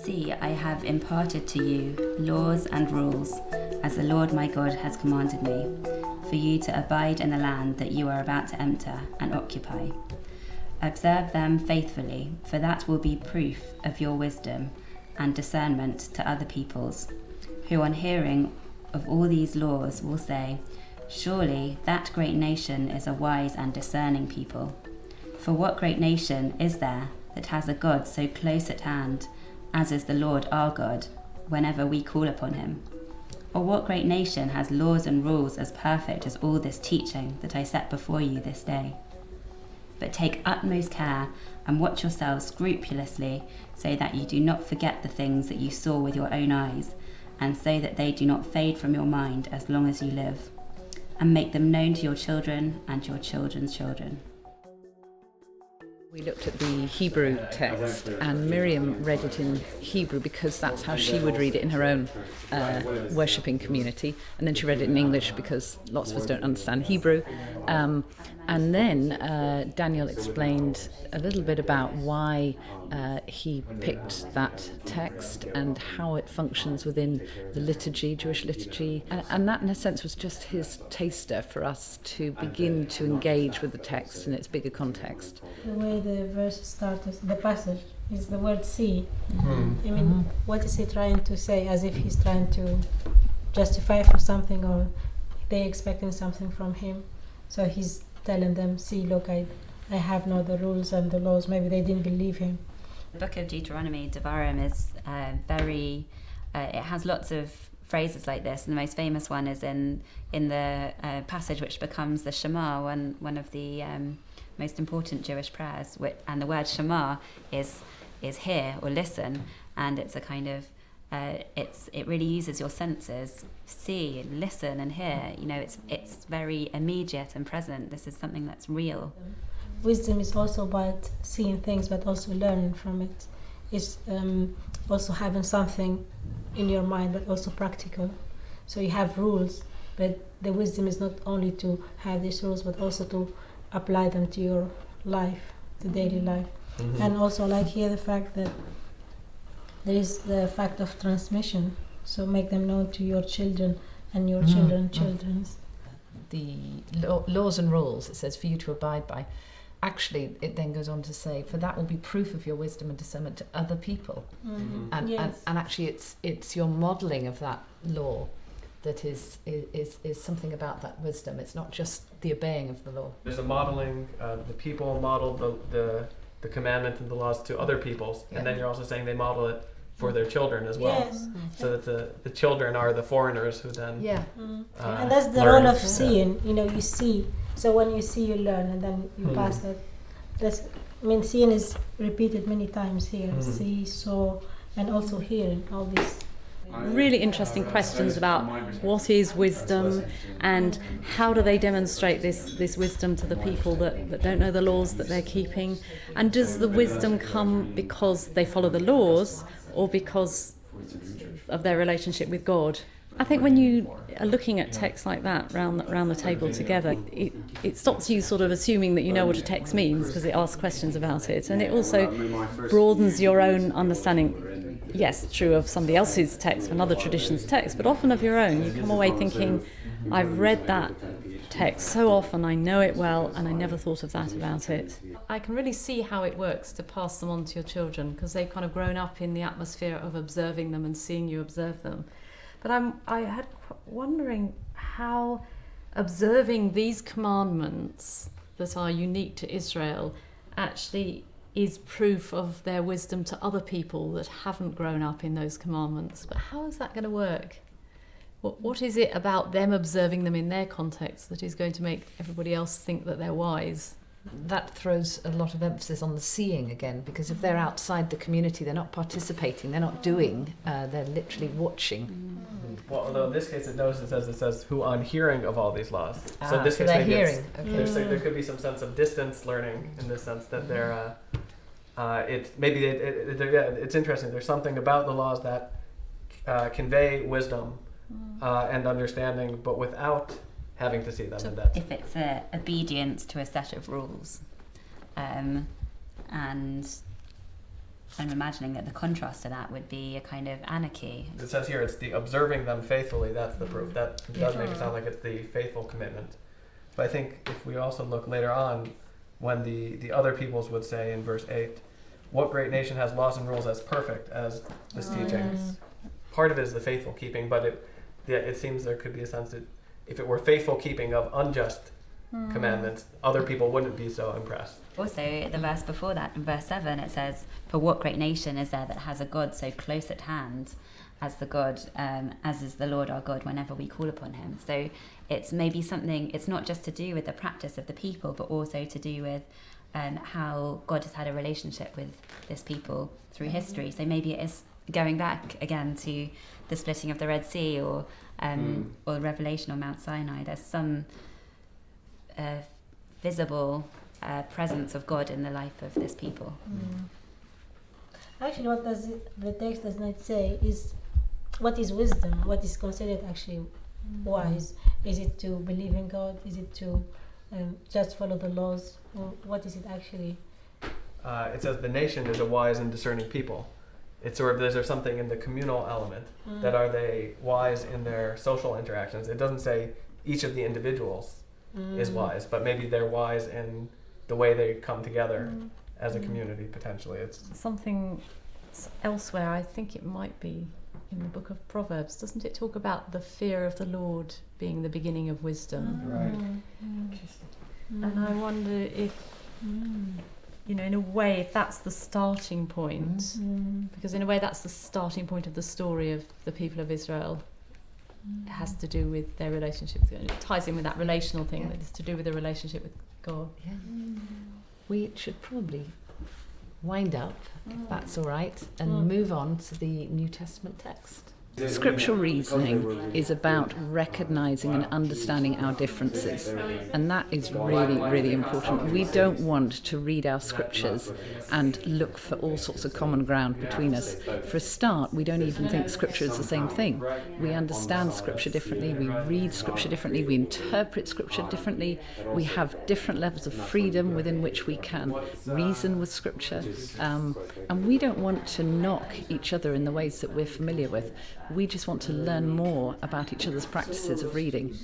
See, I have imparted to you laws and rules, as the Lord my God has commanded me, for you to abide in the land that you are about to enter and occupy. Observe them faithfully, for that will be proof of your wisdom and discernment to other peoples, who on hearing of all these laws will say, surely that great nation is a wise and discerning people. For what great nation is there that has a God so close at hand, as is the Lord our God, whenever we call upon him? Or what great nation has laws and rules as perfect as all this teaching that I set before you this day? But take utmost care and watch yourselves scrupulously, so that you do not forget the things that you saw with your own eyes, and so that they do not fade from your mind as long as you live, and make them known to your children and your children's children. We looked at the Hebrew text, and Miriam read it in Hebrew because that's how she would read it in her own worshipping community, and then she read it in English because lots of us don't understand Hebrew. And then Daniel explained a little bit about why he picked that text and how it functions within the liturgy, Jewish liturgy. And that, in a sense, was just his taster for us to begin to engage with the text in its bigger context. The way the verse starts, the passage, is the word see. Mm-hmm. I mean, what is he trying to say? As if he's trying to justify for something, or they expecting something from him. So he's telling them, see, look, I have now the rules and the laws. Maybe they didn't believe him. The book of Deuteronomy, Devarim, is it has lots of phrases like this, and the most famous one is in the passage which becomes the Shema, one of the most important Jewish prayers, and the word Shema is hear or listen, and it's a kind of it really uses your senses, see, listen, and hear. You know, it's very immediate and present. This is something that's real. Wisdom is also about seeing things, but also learning from it. It's also having something in your mind, but also practical. So you have rules, but the wisdom is not only to have these rules, but also to apply them to your life, to daily life. Mm-hmm. And also, like here, the fact that there is the fact of transmission. So make them known to your children and your children's. The laws and rules, it says, for you to abide by. Actually, it then goes on to say, for that will be proof of your wisdom and discernment to other people. Mm-hmm. And actually, it's your modelling of that law that is something about that wisdom. It's not just the obeying of the law. There's a modeling. The people model the commandment and the laws to other peoples, and then you're also saying they model it for their children as well. Yes. So that the children are the foreigners who then and that's the role of seeing. You know, you see. So when you see, you learn, and then you pass that. Seeing is repeated many times here. See, saw, and also hearing, all these. Really interesting questions about what is wisdom and how do they demonstrate this wisdom to the people that don't know the laws that they're keeping, and does the wisdom come because they follow the laws or because of their relationship with God? I think when you are looking at texts like that round the table together, it stops you sort of assuming that you know what a text means, because it asks questions about it, and it also broadens your own understanding. Yes, true of somebody else's text, of another tradition's text, but often of your own. You come away thinking, I've read that text so often, I know it well, and I never thought of that about it. I can really see how it works to pass them on to your children, because they've kind of grown up in the atmosphere of observing them and seeing you observe them. But I had wondering how observing these commandments that are unique to Israel actually is proof of their wisdom to other people that haven't grown up in those commandments. But how is that going to work? What is it about them observing them in their context that is going to make everybody else think that they're wise? That throws a lot of emphasis on the seeing again, because if they're outside the community, they're not participating, they're not doing, they're literally watching. Well, although in this case it says who on hearing of all these laws. So in this case they're maybe hearing. Okay. there could be some sense of distance learning in the sense that they're it's interesting. There's something about the laws that convey wisdom and understanding, but without having to see them in depth. If it's obedience to a set of rules, and I'm imagining that the contrast to that would be a kind of anarchy. It says here it's the observing them faithfully, that's the proof. That does make it sound like it's the faithful commitment. But I think if we also look later on, when the other peoples would say in verse 8, what great nation has laws and rules as perfect as this teaching? Part of it is the faithful keeping, but it seems there could be a sense that if it were faithful keeping of unjust commandments, other people wouldn't be so impressed. Also, the verse before that, in verse 7, it says, "For what great nation is there that has a God so close at hand as the God, as is the Lord our God whenever we call upon him?" So it's maybe something, it's not just to do with the practice of the people, but also to do with how God has had a relationship with this people through history. So maybe it is going back again to the splitting of the Red Sea or the revelation on Mount Sinai. There's some visible presence of God in the life of this people. Actually, what the text does not say is what is wisdom, what is considered actually wise. Is it to believe in God? Is it to just follow the laws? Or what is it actually? It says the nation is a wise and discerning people. It's sort of, is there something in the communal element that are they wise in their social interactions? It doesn't say each of the individuals is wise, but maybe they're wise in the way they come together as a community, potentially. It's Something elsewhere, I think it might be in the book of Proverbs, doesn't it talk about the fear of the Lord being the beginning of wisdom? right. And I wonder if, in a way, if that's the starting point, because in a way that's the starting point of the story of the people of Israel. It has to do with their relationship with God. It ties in with that relational thing that is to do with the relationship with God. Yeah. We should probably wind up, if that's all right, and move on to the New Testament text. Scriptural reasoning is about recognising and understanding our differences, and that is really, really important. We don't want to read our scriptures and look for all sorts of common ground between us. For a start, we don't even think scripture is the same thing. We understand scripture differently, we read scripture differently, we interpret scripture differently, we have different levels of freedom within which we can reason with scripture, and we don't want to knock each other in the ways that we're familiar with. We just want to learn more about each other's practices of reading.